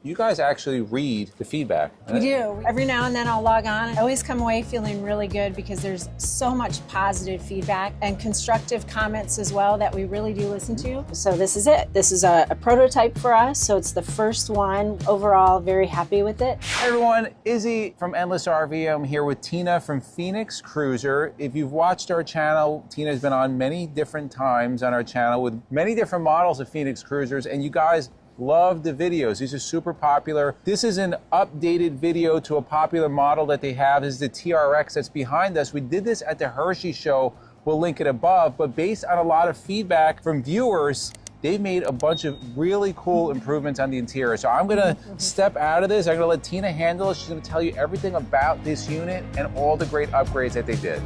You guys actually read the feedback. We do. Every now and then I'll log on. I always come away feeling really good because there's so much positive feedback and constructive comments as well that we really do listen to. So this is it. This is a prototype for us. So it's the first one. Overall, very happy with it. Hey everyone, Izzy from Endless RV. I'm here with Tina from Phoenix Cruiser. If you've watched our channel, Tina's been on many different times on our channel with many different models of Phoenix Cruisers, and you guys love the videos. These are super popular. This is an updated video to a popular model that they have. This is the TRX that's behind us. We did this at the Hershey show. We'll link it above, but based on a lot of feedback from viewers, they've made a bunch of really cool improvements on the interior. So I'm gonna step out of this. I'm gonna let Tina handle it. She's gonna tell you everything about this unit and all the great upgrades that they did.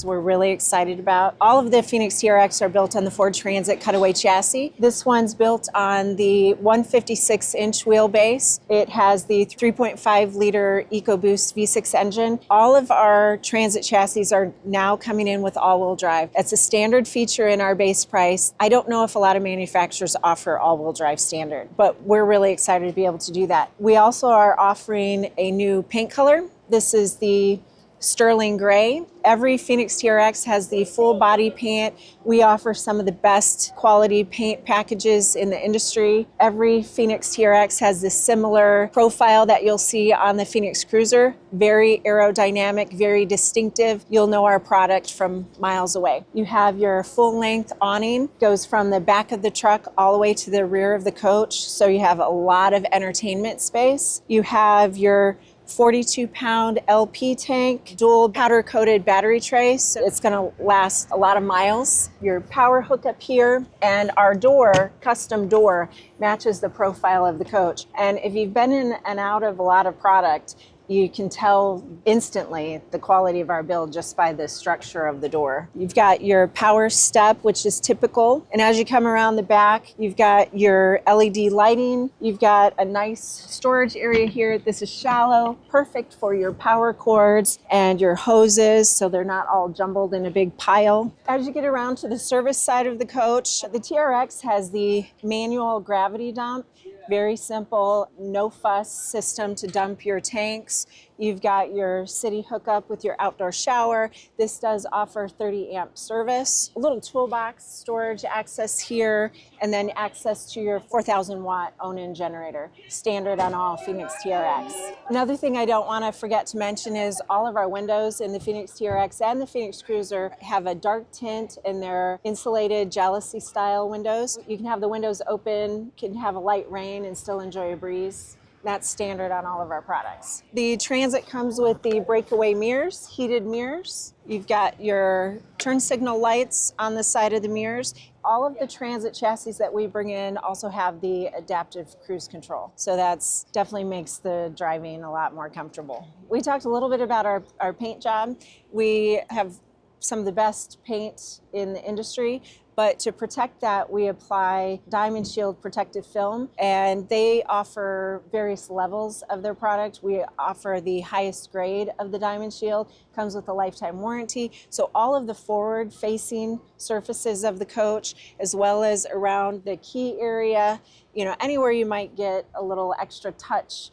We're really excited about. All of the Phoenix TRX are built on the Ford Transit cutaway chassis. This one's built on the 156-inch wheelbase. It has the 3.5-liter EcoBoost V6 engine. All of our Transit chassis are now coming in with all-wheel drive. It's a standard feature in our base price. I don't know if a lot of manufacturers offer all-wheel drive standard, but we're really excited to be able to do that. We also are offering a new paint color. This is the Sterling Gray. Every Phoenix TRX has the full body paint. We offer some of the best quality paint packages in the industry. Every Phoenix TRX has this similar profile that you'll see on the Phoenix Cruiser. Very aerodynamic, very distinctive. You'll know our product from miles away. You have your full length awning, goes from the back of the truck all the way to the rear of the coach. So you have a lot of entertainment space. You have your 42-pound LP tank, dual powder-coated battery tray, so it's going to last a lot of miles. Your power hookup here, and our door, custom door, matches the profile of the coach. And if you've been in and out of a lot of product, you can tell instantly the quality of our build just by the structure of the door. You've got your power step, which is typical. And as you come around the back, you've got your LED lighting. You've got a nice storage area here. This is shallow, perfect for your power cords and your hoses, so they're not all jumbled in a big pile. As you get around to the service side of the coach, the TRX has the manual gravity dump. Very simple, no fuss system to dump your tanks. You've got your city hookup with your outdoor shower. This does offer 30 amp service. A little toolbox storage access here, and then access to your 4,000 watt own-in generator, standard on all Phoenix TRX. Another thing I don't want to forget to mention is all of our windows in the Phoenix TRX and the Phoenix Cruiser have a dark tint, and they're insulated jealousy style windows. You can have the windows open, can have a light rain and still enjoy a breeze. That's standard on all of our products. The Transit comes with the breakaway mirrors, heated mirrors. You've got your turn signal lights on the side of the mirrors. All of the Transit chassis that we bring in also have the adaptive cruise control. So that's definitely makes the driving a lot more comfortable. We talked a little bit about our paint job. We have some of the best paint in the industry. But to protect that, we apply Diamond Shield protective film, and they offer various levels of their product. We offer the highest grade of the Diamond Shield, comes with a lifetime warranty. So all of the forward-facing surfaces of the coach, as well as around the key area, anywhere you might get a little extra touch,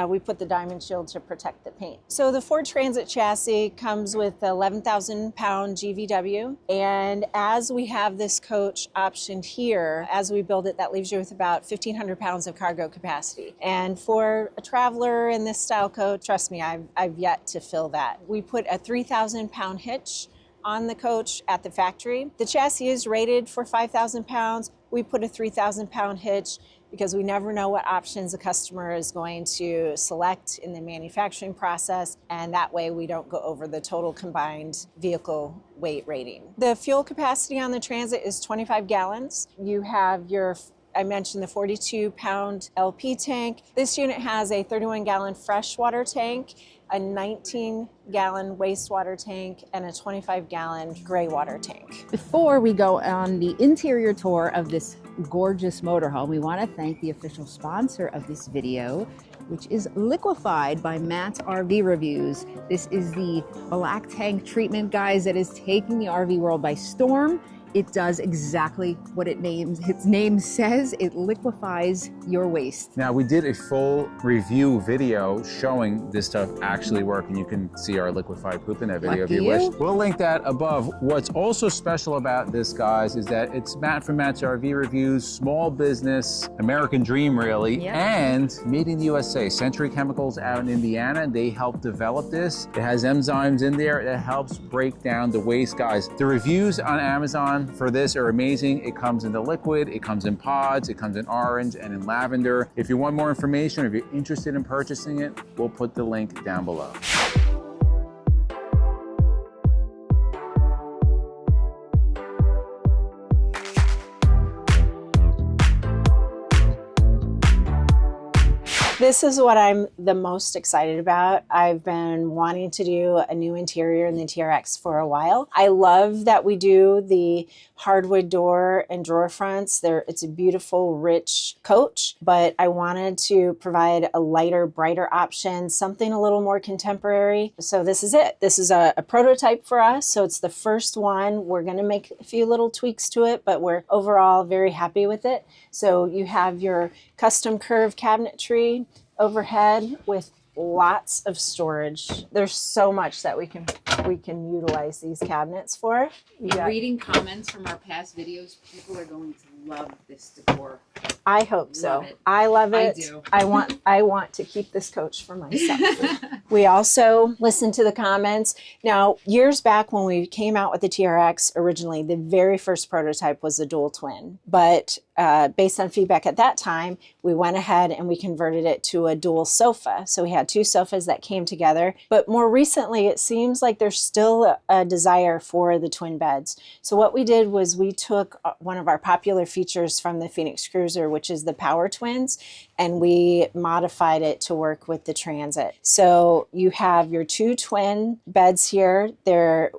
we put the Diamond Shield to protect the paint. So the Ford Transit chassis comes with 11,000 pound GVW. And as we have this coach optioned here, as we build it, that leaves you with about 1,500 pounds of cargo capacity. And for a traveler in this style coach, trust me, I've yet to fill that. We put a 3,000 pound hitch on the coach at the factory. The chassis is rated for 5,000 pounds. We put a 3,000 pound hitch because we never know what options a customer is going to select in the manufacturing process, and that way we don't go over the total combined vehicle weight rating. The fuel capacity on the Transit is 25 gallons. You have your, I mentioned the 42 pound LP tank. This unit has a 31 gallon freshwater tank. a 19-gallon wastewater tank, and a 25-gallon gray water tank. Before we go on the interior tour of this gorgeous motorhome, we want to thank the official sponsor of this video, which is Liquified by Matt's RV Reviews. This is the black tank treatment, guys, that is taking the RV world by storm. It does exactly what its name says. It liquefies your waste. Now, we did a full review video showing this stuff actually working. You can see our liquefied poop in that video if you wish. We'll link that above. What's also special about this, guys, is that it's Matt from Matt's RV Reviews, small business, American dream, really, and made in the USA. Century Chemicals out in Indiana, they helped develop this. It has enzymes in there that helps break down the waste, guys. The reviews on Amazon for this are amazing. It comes in the liquid, it comes in pods, it comes in orange and in lavender. If you want more information, or if you're interested in purchasing it, we'll put the link down below. This is what I'm the most excited about. I've been wanting to do a new interior in the TRX for a while. I love that we do the hardwood door and drawer fronts. It's a beautiful, rich coach, but I wanted to provide a lighter, brighter option, something a little more contemporary. So this is it. This is a prototype for us. So it's the first one. We're gonna make a few little tweaks to it, but we're overall very happy with it. So you have your custom curved cabinetry overhead with lots of storage. There's so much that we can utilize these cabinets for. Reading comments from our past videos, people are going to love this decor. I hope so. I love it. I do. I want to keep this coach for myself. We also listened to the comments. Now, years back when we came out with the TRX originally, the very first prototype was a dual twin. But based on feedback at that time, we went ahead and we converted it to a dual sofa. So we had two sofas that came together. But more recently, it seems like there's still a desire for the twin beds. So what we did was we took one of our popular features from the Phoenix Cruiser, which is the Power Twins, and we modified it to work with the Transit. So you have your two twin beds here.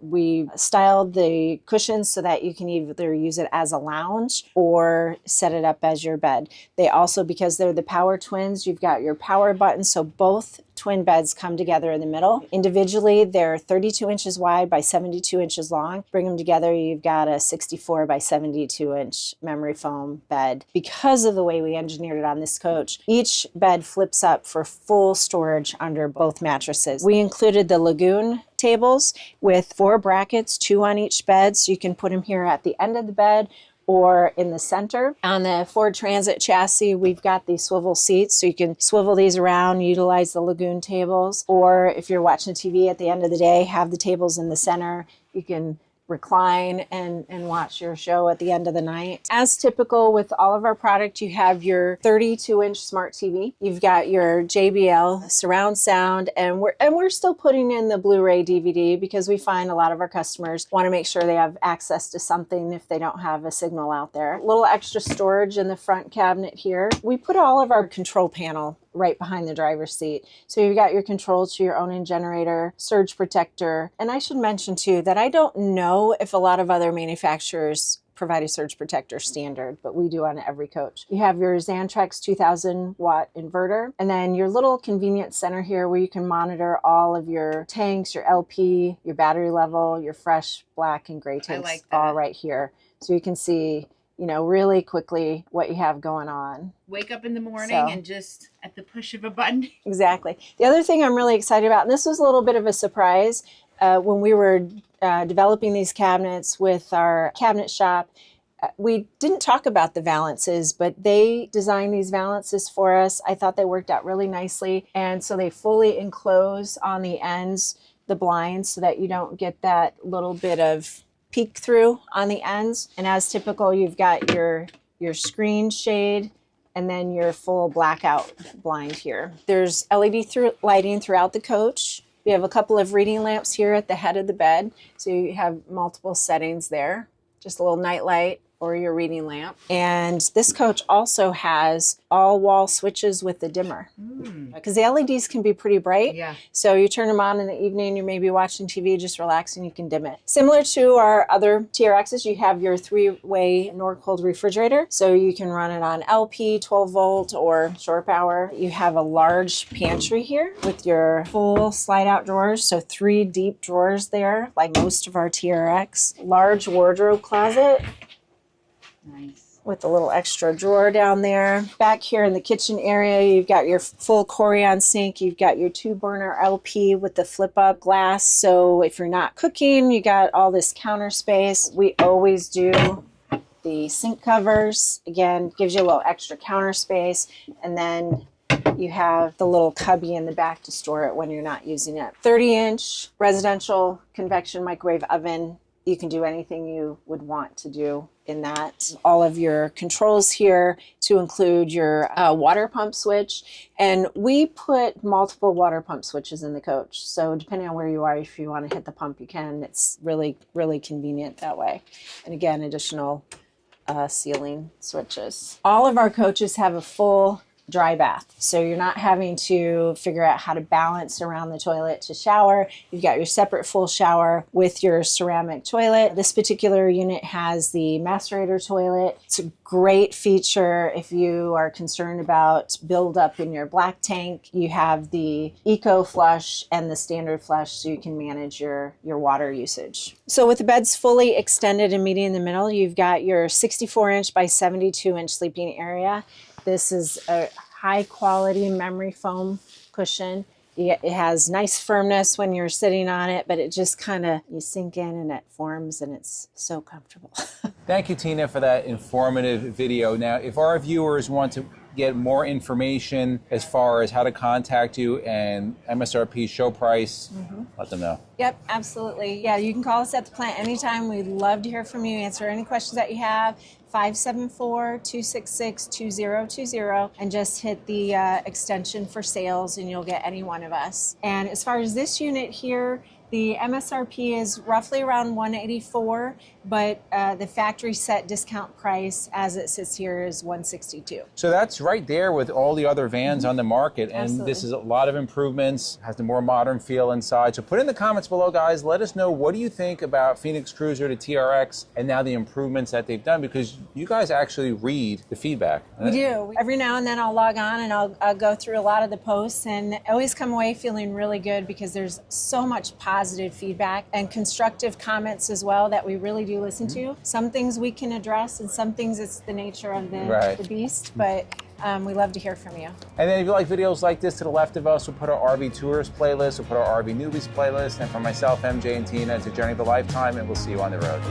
We styled the cushions so that you can either use it as a lounge or set it up as your bed. They also, because they're the Power Twins, you've got your power button, so both twin beds come together in the middle. Individually, they're 32 inches wide by 72 inches long. Bring them together, you've got a 64 by 72 inch memory foam bed. Because of the way we engineered it on this coach, each bed flips up for full storage under both mattresses. We included the Lagoon tables with 4 brackets, 2 on each bed, so you can put them here at the end of the bed or in the center. On the Ford Transit chassis, we've got these swivel seats, so you can swivel these around, utilize the Lagoon tables, or if you're watching TV at the end of the day, have the tables in the center. You can recline and watch your show at the end of the night. As typical with all of our product, you have your 32-inch smart TV. You've got your JBL surround sound, and we're still putting in the Blu-ray DVD because we find a lot of our customers want to make sure they have access to something if they don't have a signal out there. A little extra storage in the front cabinet here. We put all of our control panel right behind the driver's seat. So you've got your controls to your own generator, surge protector. And I should mention too that I don't know if a lot of other manufacturers provide a surge protector standard, but we do on every coach. You have your Xantrex 2000 watt inverter, and then your little convenience center here where you can monitor all of your tanks, your LP, your battery level, your fresh black and gray tanks, all right here. So you can see, you know, really quickly what you have going on. Wake up in the morning and just at the push of a button. Exactly. The other thing I'm really excited about, and this was a little bit of a surprise when we were developing these cabinets with our cabinet shop, we didn't talk about the valances, but they designed these valances for us. I thought they worked out really nicely. And so they fully enclose on the ends the blinds so that you don't get that little bit of peek through on the ends. And as typical, you've got your screen shade and then your full blackout blind here. There's LED lighting throughout the coach. We have a couple of reading lamps here at the head of the bed. So you have multiple settings there. Just a little night light or your reading lamp. And this coach also has all wall switches with the dimmer. because the LEDs can be pretty bright. Yeah. So you turn them on in the evening, you may be watching TV, just relaxing, you can dim it. Similar to our other TRXs, you have your 3-way Norcold refrigerator. So you can run it on LP, 12 volt, or shore power. You have a large pantry here with your full slide out drawers. So 3 deep drawers there, like most of our TRX. Large wardrobe closet. Nice. With a little extra drawer down there. Back here in the kitchen area, you've got your full Corian sink. You've got your 2-burner LP with the flip-up glass. So if you're not cooking, you got all this counter space. We always do the sink covers. Again, gives you a little extra counter space. And then you have the little cubby in the back to store it when you're not using it. 30-inch residential convection microwave oven. You can do anything you would want to do in that. All of your controls here to include your water pump switch. And we put multiple water pump switches in the coach. So depending on where you are, if you want to hit the pump, you can. It's really, really convenient that way. And again, additional ceiling switches. All of our coaches have a full dry bath. So you're not having to figure out how to balance around the toilet to shower. You've got your separate full shower with your ceramic toilet. This particular unit has the macerator toilet. It's a great feature if you are concerned about buildup in your black tank. You have the eco flush and the standard flush so you can manage your water usage. So with the beds fully extended and meeting in the middle, you've got your 64-inch by 72-inch sleeping area. This is a high quality memory foam cushion. It has nice firmness when you're sitting on it, but it just kind of, you sink in and it forms and it's so comfortable. Thank you, Tina, for that informative video. Now, if our viewers want to get more information as far as how to contact you and MSRP show price, let them know. Yep, absolutely. Yeah, you can call us at the plant anytime. We'd love to hear from you, answer any questions that you have. 574-266-2020 and just hit the extension for sales and you'll get any one of us. And as far as this unit here, the MSRP is roughly around $184, but the factory set discount price as it sits here is $162. So that's right there with all the other vans on the market. And Absolutely. This is a lot of improvements, has the more modern feel inside. So put in the comments below, guys, let us know, what do you think about Phoenix Cruiser to TRX and now the improvements that they've done, because you guys actually read the feedback. We do. Every now and then I'll log on and I'll go through a lot of the posts and I always come away feeling really good because there's so much positive feedback and constructive comments as well that we really do listen to. Some things we can address and some things it's the nature of the beast, but we love to hear from you. And then if you like videos like this, to the left of us, we'll put our RV Tours playlist, we'll put our RV Newbies playlist, and for myself, MJ, and Tina, it's a journey of a lifetime, and we'll see you on the road.